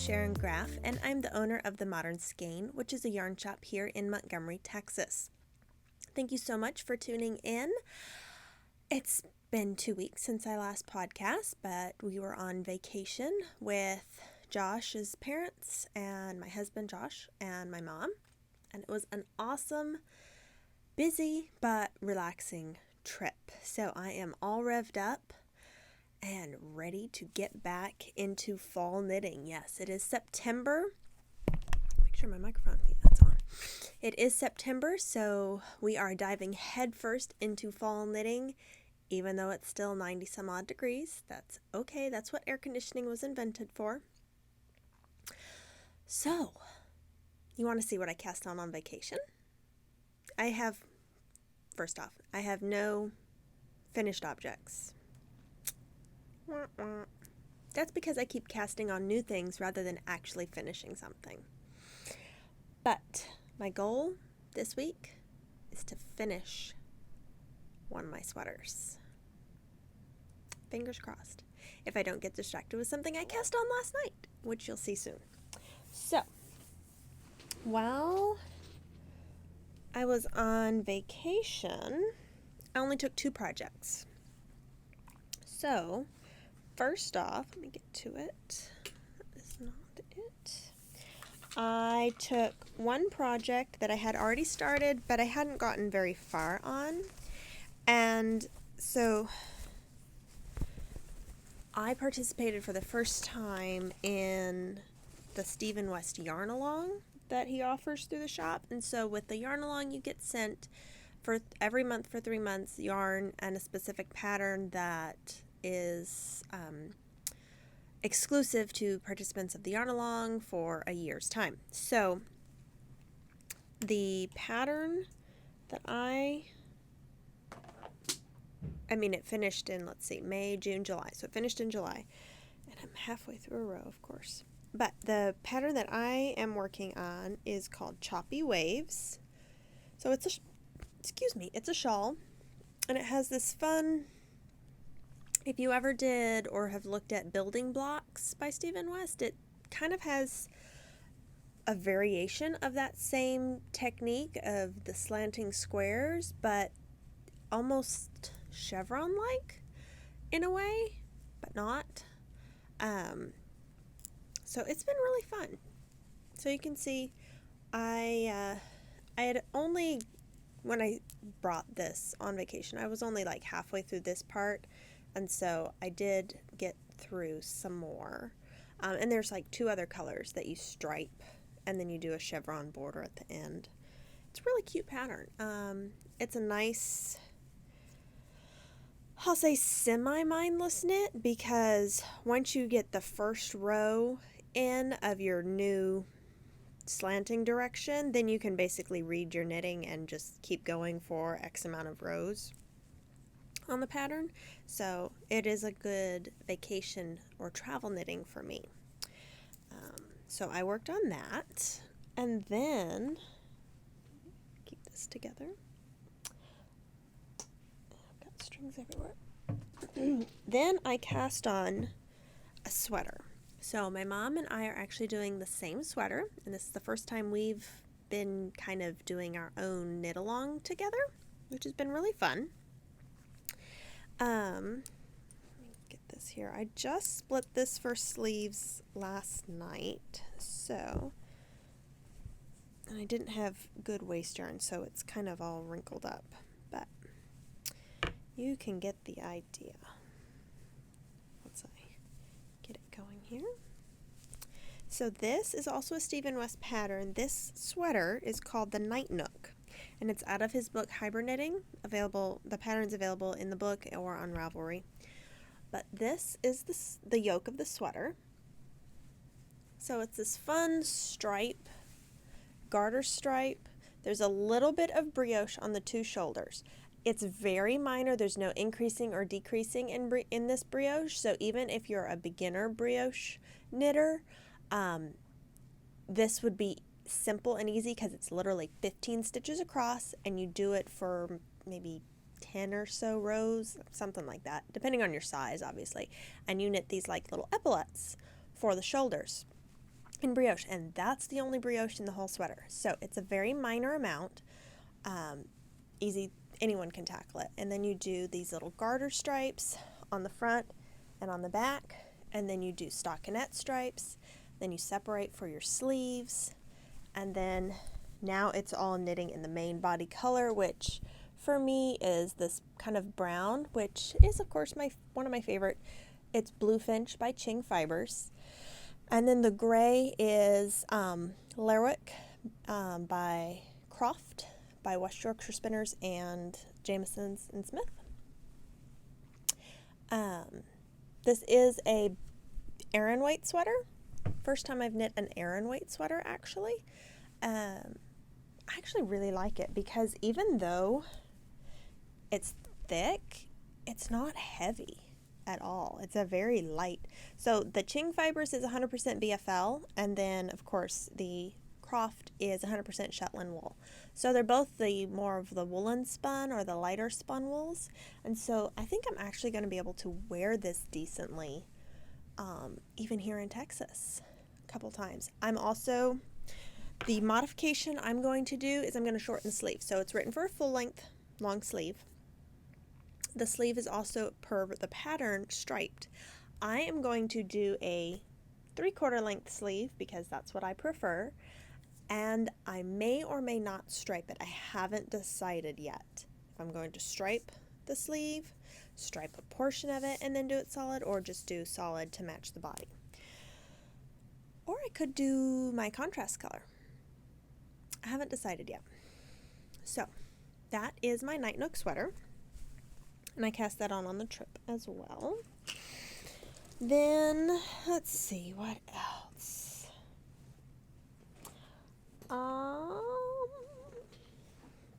Sharon Graff, and I'm the owner of The Modern Skein, which is a yarn shop here in Montgomery, Texas. Thank you so much for tuning in. It's been 2 weeks since I last podcast, but we were on vacation with Josh's parents and my husband Josh and my mom, and it was an awesome, busy, but relaxing trip. So I am all revved up and ready to get back into fall knitting. Yes, it is September. Make sure my microphone, that's on. It is September, so we are diving headfirst into fall knitting, even though it's still 90 some odd degrees. That's okay. That's what air conditioning was invented for. So, you want to see what I cast on vacation? First off, I have no finished objects. That's because I keep casting on new things rather than actually finishing something. But my goal this week is to finish one of my sweaters. Fingers crossed. If I don't get distracted with something I cast on last night, which you'll see soon. So, while I was on vacation, I only took 2 projects. So, first off, let me get to it. That is not it. I took one project that I had already started, but I hadn't gotten very far on. And so I participated for the first time in the Stephen West Yarn Along that he offers through the shop. And so with the Yarn Along, you get sent for every month for 3 months yarn and a specific pattern that is exclusive to participants of the Yarn Along for a year's time. So the pattern that it finished in, May, June, July. So it finished in July. And I'm halfway through a row, of course. But the pattern that I am working on is called Choppy Waves. So it's a shawl. And it has this fun, if you ever did or have looked at Building Blocks by Stephen West, it kind of has a variation of that same technique of the slanting squares, but almost chevron-like in a way, but not. So it's been really fun. So you can see I had only, when I brought this on vacation, I was only like halfway through this part, and so I did get through some more. And there's like 2 other colors that you stripe, and then you do a chevron border at the end. It's a really cute pattern. It's a nice, I'll say semi-mindless knit, because once you get the first row in of your new slanting direction, then you can basically read your knitting and just keep going for X amount of rows on the pattern. So it is a good vacation or travel knitting for me. So I worked on that, and then keep this together. I've got strings everywhere. Then I cast on a sweater. So my mom and I are actually doing the same sweater, and this is the first time we've been kind of doing our own knit along together, which has been really fun. Let me get this here. I just split this for sleeves last night, and I didn't have good waist yarn, so it's kind of all wrinkled up, but you can get the idea. Once I get it going here. So this is also a Stephen West pattern. This sweater is called the Night Nook, and it's out of his book Hybrid Knitting. The pattern's available in the book or on Ravelry. But this is the yoke of the sweater. So it's this fun stripe, garter stripe. There's a little bit of brioche on the 2 shoulders. It's very minor. There's no increasing or decreasing in this brioche. So even if you're a beginner brioche knitter, this would be simple and easy because it's literally 15 stitches across, and you do it for maybe 10 or so rows, something like that, depending on your size, obviously. And you knit these like little epaulets for the shoulders. in brioche, and that's the only brioche in the whole sweater. So it's a very minor amount, easy, anyone can tackle it. And then you do these little garter stripes on the front and on the back, and then you do stockinette stripes, then you separate for your sleeves, and then now it's all knitting in the main body color, which for me is this kind of brown, which is of course one of my favorite. It's Bluefinch by Ching Fibers. And then the gray is Lerwick by Croft by West Yorkshire Spinners and Jamieson's and Smith. This is a Aran weight sweater. First time I've knit an Aran weight sweater, actually. I actually really like it because even though it's thick, it's not heavy at all. It's a very light. So the Ching Fibers is 100% BFL, and then of course the Croft is 100% Shetland wool. So they're both the more of the woolen spun or the lighter spun wools, and so I think I'm actually going to be able to wear this decently, even here in Texas, a couple times. The modification I'm going to do is I'm going to shorten the sleeve. So it's written for a full length long sleeve. The sleeve is also per the pattern striped. I am going to do a 3/4 length sleeve because that's what I prefer, and I may or may not stripe it. I haven't decided yet if I'm going to stripe the sleeve, stripe a portion of it and then do it solid, or just do solid to match the body. Or I could do my contrast color. I haven't decided yet. So that is my Night Nook sweater. And I cast that on the trip as well. Then, let's see, what else?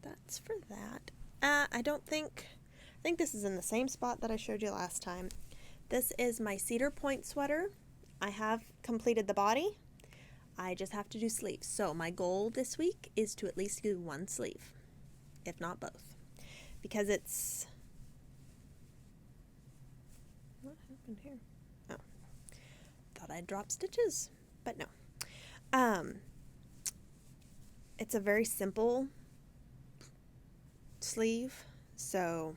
That's for that. I think this is in the same spot that I showed you last time. This is my Cedar Point sweater. I have completed the body. I just have to do sleeves. So my goal this week is to at least do one sleeve, if not both. Because it's... What happened here? Oh. Thought I'd drop stitches, but no. It's a very simple sleeve, so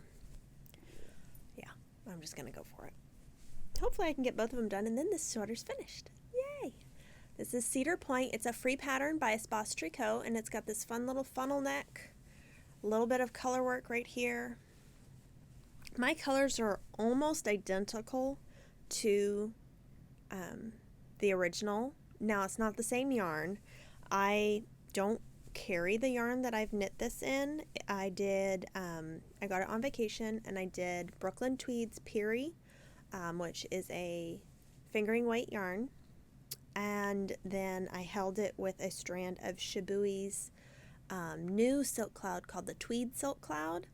yeah, I'm just gonna go for it. Hopefully I can get both of them done, and then this sweater's finished. Yay! This is Cedar Point. It's a free pattern by Espace Tricot, and it's got this fun little funnel neck, a little bit of color work right here. My colors are almost identical to the original. Now, it's not the same yarn. I don't carry the yarn that I've knit this in. I got it on vacation, and I did Brooklyn Tweed's Peary, which is a fingering weight yarn, and then I held it with a strand of Shibui's new silk cloud called the Tweed Silk Cloud.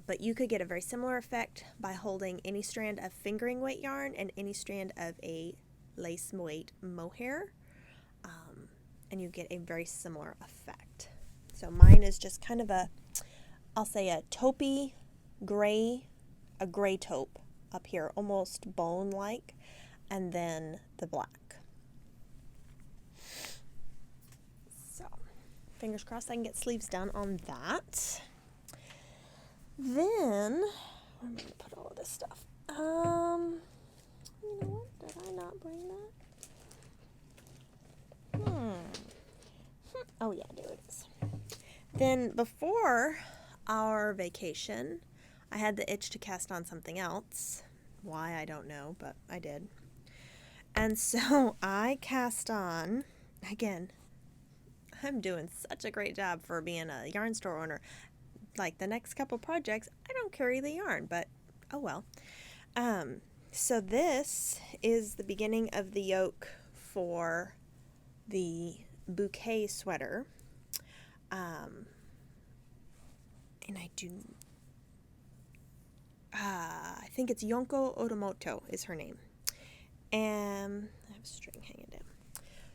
But you could get a very similar effect by holding any strand of fingering weight yarn and any strand of a lace weight mohair, and you get a very similar effect. So mine is just kind of I'll say a taupey gray, a gray taupe up here, almost bone-like, and then the black. So, fingers crossed I can get sleeves done on that. Then, I'm going to put all of this stuff. You know what? Did I not bring that? Oh yeah, there it is. Then before our vacation, I had the itch to cast on something else. Why, I don't know, but I did. And so I cast on, again, I'm doing such a great job for being a yarn store owner. Like the next couple projects, I don't carry the yarn, but oh well. So this is the beginning of the yoke for the bouquet sweater. And I think it's Yonko Otomoto is her name. And I have a string hanging down.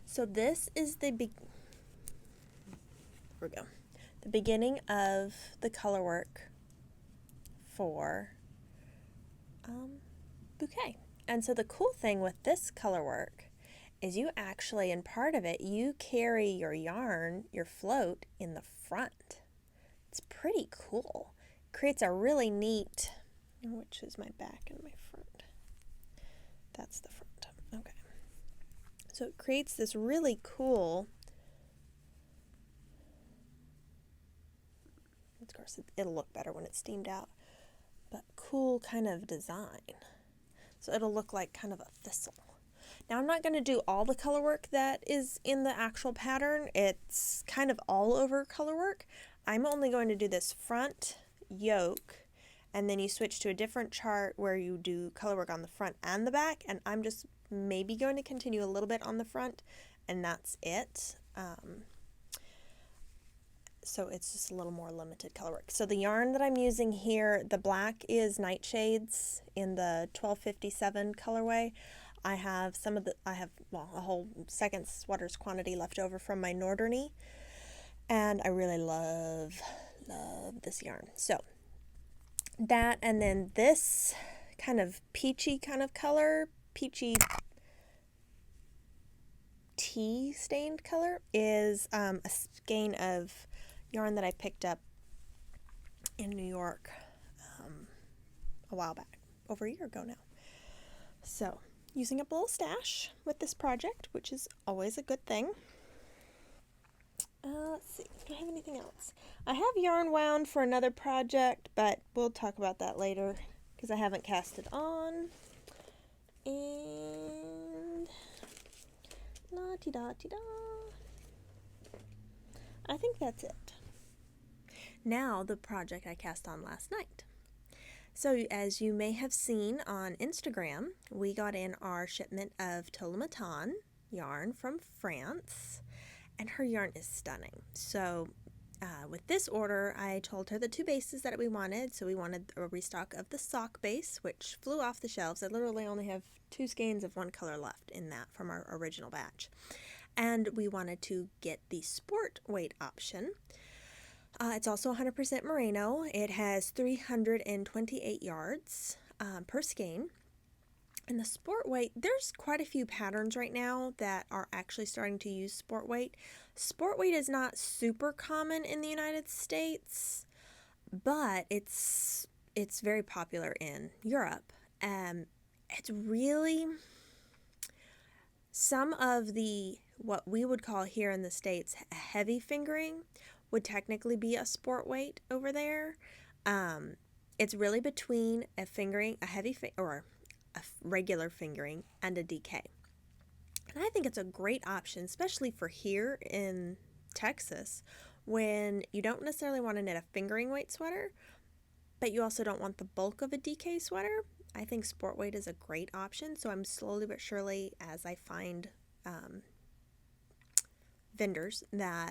So this is the beginning of the color work for bouquet. And so the cool thing with this color work is you actually, in part of it, you carry your yarn, your float, in the front. It's pretty cool. Creates a really neat, which is my back and my front. That's the front. Okay. So it creates this really cool, of course it'll look better when it's steamed out, but cool kind of design. So it'll look like kind of a thistle. Now I'm not going to do all the color work that is in the actual pattern. It's kind of all over color work. I'm only going to do this front yoke, and then you switch to a different chart where you do color work on the front and the back, and I'm just maybe going to continue a little bit on the front, and that's it. So it's just a little more limited color work. So the yarn that I'm using here, the black is Nightshades in the 1257 colorway. I have a whole second sweater's quantity left over from my Norderny, and I really love this yarn. So that, and then this kind of peachy kind of color, peachy tea stained color, is a skein of yarn that I picked up in New York a while back, over a year ago now. So using up a little stash with this project, which is always a good thing. Let's see, do I have anything else? I have yarn wound for another project, but we'll talk about that later because I haven't cast it on. And la-ti-da-ti-da. I think that's it. Now the project I cast on last night. So as you may have seen on Instagram, we got in our shipment of Tot Le Matin yarn from France, and her yarn is stunning. So with this order, I told her the two bases that we wanted. So we wanted a restock of the sock base, which flew off the shelves. I literally only have 2 skeins of one color left in that from our original batch. And we wanted to get the sport weight option. It's also 100% merino. It has 328 yards per skein. And the sport weight, there's quite a few patterns right now that are actually starting to use sport weight. Sport weight is not super common in the United States, but it's very popular in Europe. It's really some of the, what we would call here in the States, heavy fingering would technically be a sport weight over there. It's really between a fingering, or a regular fingering, and a DK. And I think it's a great option, especially for here in Texas, when you don't necessarily want to knit a fingering weight sweater, but you also don't want the bulk of a DK sweater. I think sport weight is a great option. So I'm slowly but surely, as I find vendors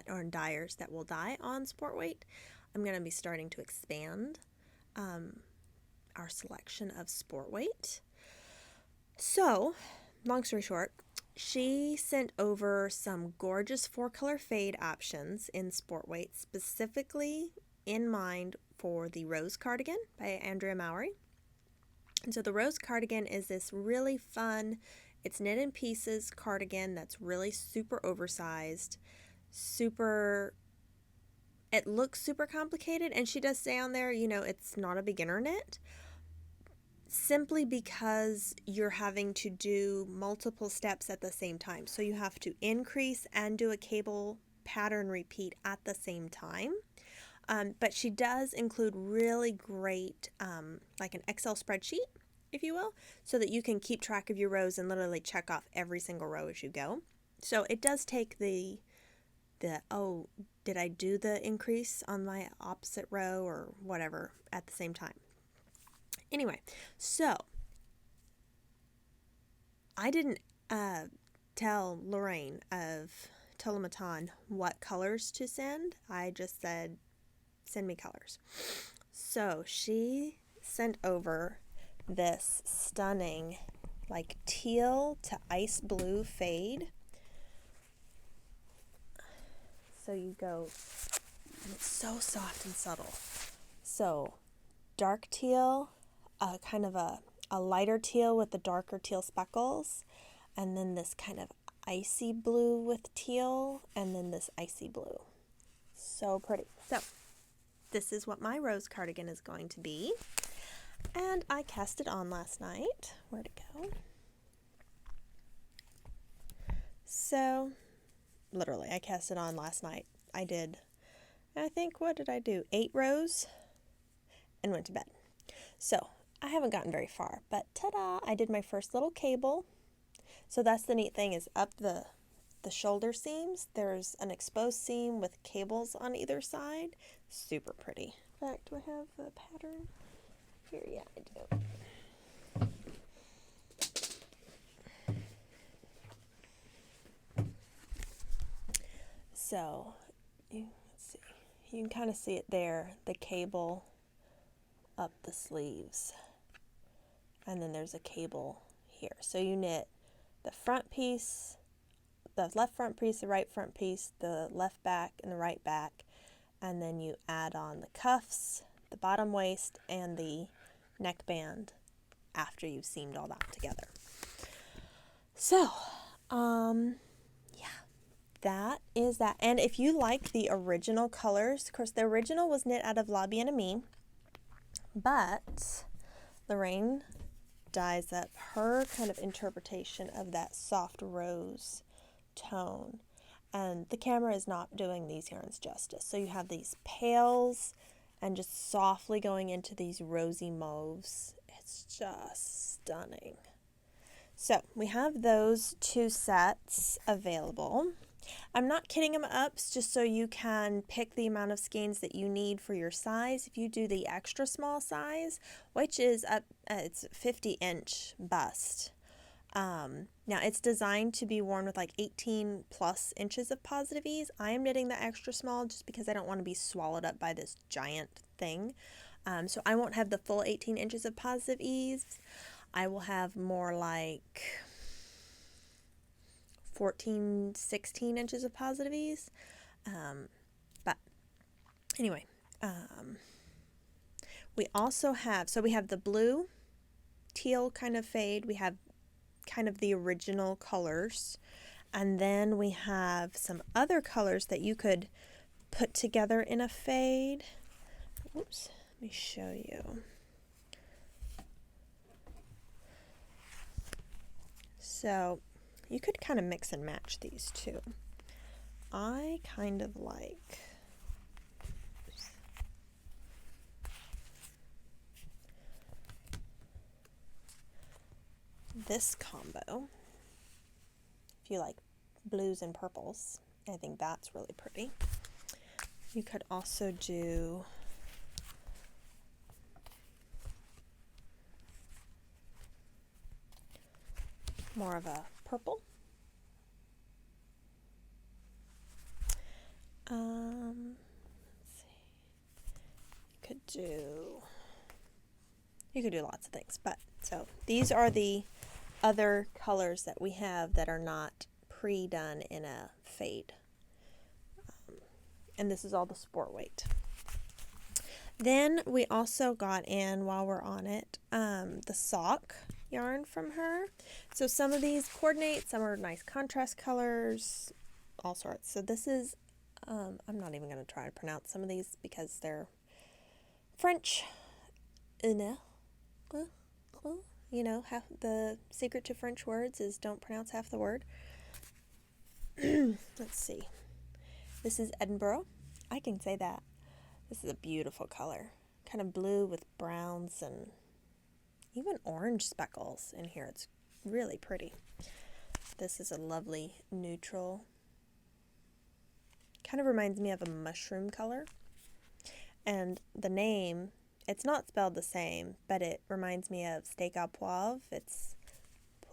or dyers that will dye on sport weight, I'm going to be starting to expand our selection of sport weight. So, long story short, she sent over some gorgeous 4-color fade options in sport weight, specifically in mind for the Rose cardigan by Andrea Mowry. And so the Rose cardigan is this really fun, it's knit in pieces cardigan that's really super oversized, it looks super complicated, and she does say on there, it's not a beginner knit, simply because you're having to do multiple steps at the same time. So you have to increase and do a cable pattern repeat at the same time. But she does include really great, like an Excel spreadsheet, if you will, so that you can keep track of your rows and literally check off every single row as you go. So it does take the did I do the increase on my opposite row or whatever at the same time? Anyway, so I didn't tell Lorraine of Tot Le Matin what colors to send. I just said, send me colors. So she sent over this stunning, like teal to ice blue fade. So you go, and it's so soft and subtle. So dark teal, kind of a lighter teal with the darker teal speckles, and then this kind of icy blue with teal, and then this icy blue. So pretty. So this is what my rose cardigan is going to be. And I cast it on last night. Where'd it go? So, literally, I cast it on last night. I think, what did I do? 8 rows and went to bed. So, I haven't gotten very far, but ta-da! I did my first little cable. So that's the neat thing, is up the shoulder seams, there's an exposed seam with cables on either side. Super pretty. In fact, do I have the pattern? Here, yeah, I do. So, let's see. You can kind of see it there, the cable up the sleeves. And then there's a cable here. So you knit the front piece, the left front piece, the right front piece, the left back and the right back, and then you add on the cuffs, the bottom waist, and the neckband after you've seamed all that together. So, yeah, that is that. And if you like the original colors, of course, the original was knit out of La Bien-Aimée, but Lorraine dyes up her kind of interpretation of that soft rose tone, and the camera is not doing these yarns justice. So you have these pales and just softly going into these rosy mauves. It's just stunning. So we have those 2 sets available. I'm not kitting them up just so you can pick the amount of skeins that you need for your size. If you do the extra small size, which is it's 50-inch bust. Now it's designed to be worn with like 18 plus inches of positive ease. I am knitting the extra small just because I don't want to be swallowed up by this giant thing. So I won't have the full 18 inches of positive ease. I will have more like 14, 16 inches of positive ease. But anyway, we also have, so we have the blue, teal kind of fade. We have kind of the original colors. And then we have some other colors that you could put together in a fade. Oops, let me show you. So you could kind of mix and match these two. I kind of like this combo. If you like blues and purples, I think that's really pretty. You could also do more of a purple. Let's see. You could do lots of things, but so these are the other colors that we have that are not pre-done in a fade. And this is all the sport weight. Then we also got in, while we're on it, the sock yarn from her. So some of these coordinate, some are nice contrast colors, all sorts. So this is, I'm not even going to try to pronounce some of these because they're French. You know, half the secret to French words is don't pronounce half the word. Let's see. This is Edinburgh. I can say that. This is a beautiful color. Kind of blue with browns and even orange speckles in here. It's really pretty. This is a lovely neutral. Kind of reminds me of a mushroom color. And the name, it's not spelled the same, but it reminds me of steak au poivre. It's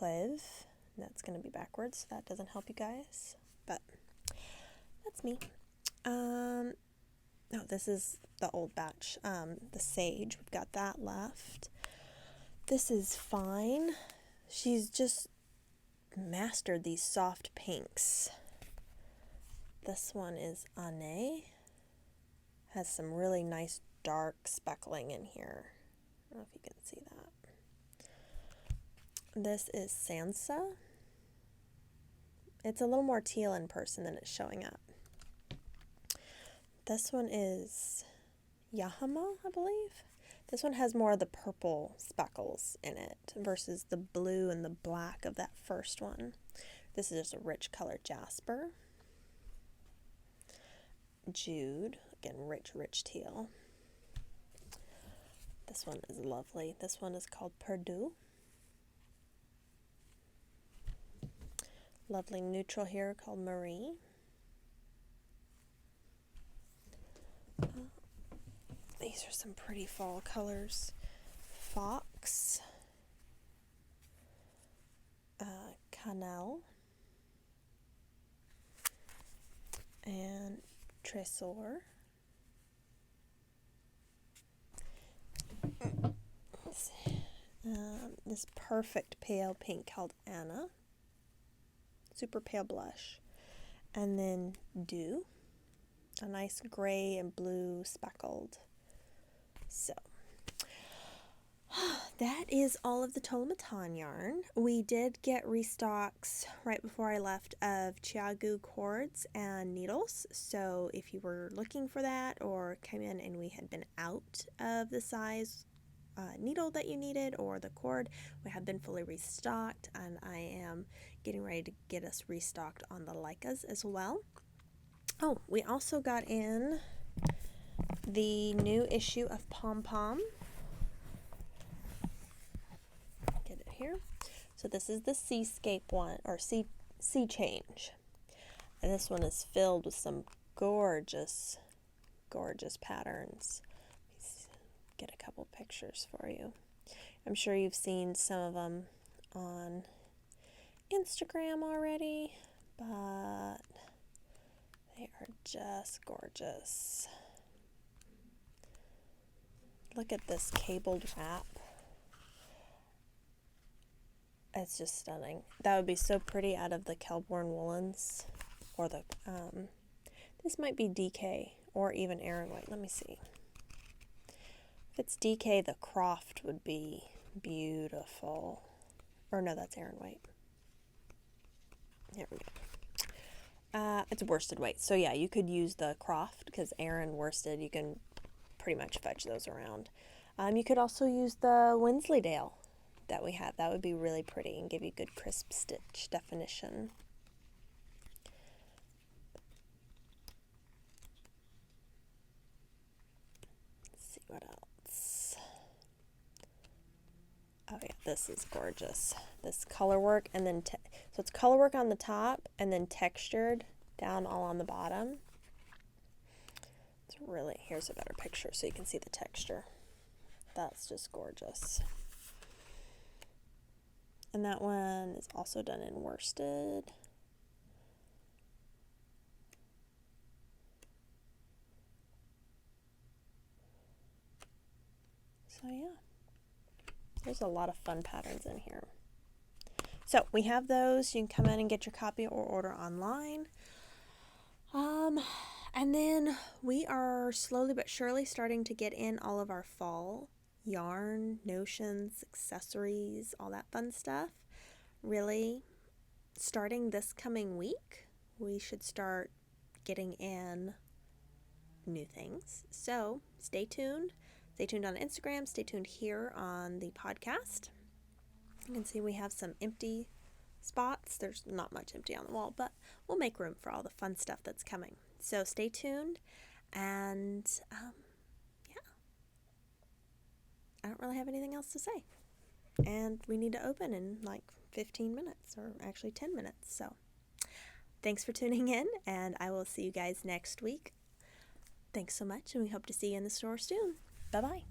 poivre. That's going to be backwards, so that doesn't help you guys. But that's me. No, this is the old batch. The sage, we've got that left. This is fine. She's just mastered these soft pinks. This one is Anne. Has some really nice dark speckling in here. I don't know if you can see that. This is Sansa. It's a little more teal in person than it's showing up. This one is Yahama, I believe. This one has more of the purple speckles in it versus the blue and the black of that first one. This is just a rich color jasper. Jude, again, rich teal. This one is lovely. This one is called Purdue. Lovely neutral here called Marie. These are some pretty fall colors. Fox. Cannelle. And Tresor. This perfect pale pink called Anna. Super pale blush. And then Dew. A nice gray and blue speckled. So, that is all of the Tot Le Matin yarn. We did get restocks right before I left of Chiagu cords and needles. So if you were looking for that or came in and we had been out of the size needle that you needed or the cord, we have been fully restocked, and I am getting ready to get us restocked on the Leicas as well. Oh, we also got in the new issue of Pom Pom. Get it here. So this is the Seascape one, or Sea Change. And this one is filled with some gorgeous patterns. Let's get a couple pictures for you. I'm sure you've seen some of them on Instagram already, but they are just gorgeous. Look at this cabled wrap. It's just stunning. That would be so pretty out of the Kelborn woolens, or the this might be DK or even Aran White. Let me see. If it's DK, the Croft would be beautiful. Or no, that's Aran White. There we go. It's worsted weight. So yeah, you could use the Croft because Aran worsted, you can pretty much fetch those around. You could also use the Wensleydale that we have. That would be really pretty and give you good crisp stitch definition. Let's see what else. Oh yeah, this is gorgeous. This color work, and then so it's color work on the top and then textured down all on the bottom. It's really, here's a better picture so you can see the texture. That's just gorgeous. And that one is also done in worsted. So yeah, there's a lot of fun patterns in here. So we have those. You can come in and get your copy or order online. And then we are slowly but surely starting to get in all of our fall yarn, notions, accessories, all that fun stuff. Really, starting this coming week, we should start getting in new things. So stay tuned. Stay tuned on Instagram. Stay tuned here on the podcast. You can see we have some empty spots. There's not much empty on the wall, but we'll make room for all the fun stuff that's coming. So stay tuned, and yeah, I don't really have anything else to say. And we need to open in like 15 minutes, or actually 10 minutes. So thanks for tuning in, and I will see you guys next week. Thanks so much, and we hope to see you in the store soon. Bye-bye.